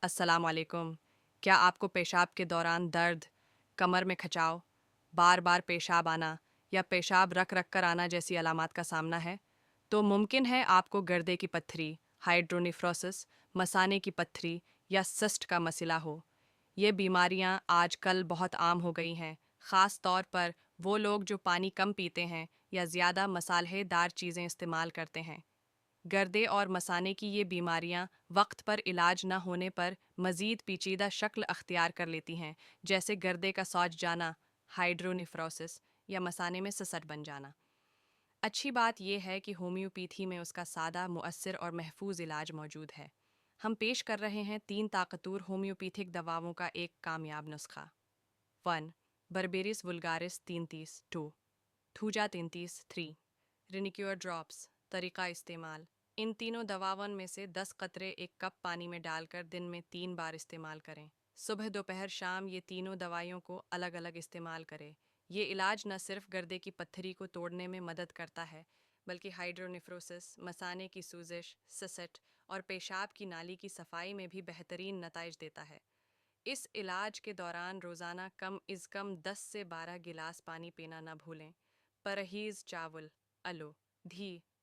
अस्सलाम वालेकुम। क्या आपको पेशाब के दौरान दर्द, कमर में खिंचाव, बार बार पेशाब आना या पेशाब रख रख कर आना जैसी अलामात का सामना है? तो मुमकिन है आपको गर्दे की पत्थरी, हाइड्रोनेफ्रोसिस, मसाने की पत्थरी या सिस्ट का मसला हो। ये बीमारियां आजकल बहुत आम हो गई हैं, ख़ास तौर पर वो लोग जो पानी कम पीते हैं या ज़्यादा मसालेदार चीज़ें इस्तेमाल करते हैं। गर्दे और मसाने की ये बीमारियां वक्त पर इलाज न होने पर मज़ीद पेचीदा शक्ल अख्तियार कर लेती हैं, जैसे गर्दे का सौज जाना, हाइड्रोनेफ्रोसिस या मसाने में ससट बन जाना। अच्छी बात यह है कि होम्योपैथी में उसका सादा, मुअस्सर और महफूज इलाज मौजूद है। हम पेश कर रहे हैं 3 ताकतवर होम्योपैथिक दवाओं का एक कामयाब नुस्खा। 1. Berberis vulgaris 33 2. थूजा 33 3. रिनिक्योर ड्रॉप्स। तरीका इस्तेमाल: इन तीनों दवाओं में से 10 कतरे एक कप पानी में डालकर दिन में 3 बार इस्तेमाल करें। सुबह, दोपहर, शाम ये तीनों दवाइयों को अलग अलग इस्तेमाल करें। ये इलाज न सिर्फ गर्दे की पत्थरी को तोड़ने में मदद करता है, बल्कि हाइड्रोनेफ्रोसिस, मसाने की सूजश, सिसट और पेशाब की नाली की सफाई में भी बेहतरीन नताइज देता है। इस इलाज के दौरान रोज़ाना कम इज़ कम 10 से 12 गिलास पानी पीना न भूलें। परहेज़ चावल, अलो, घी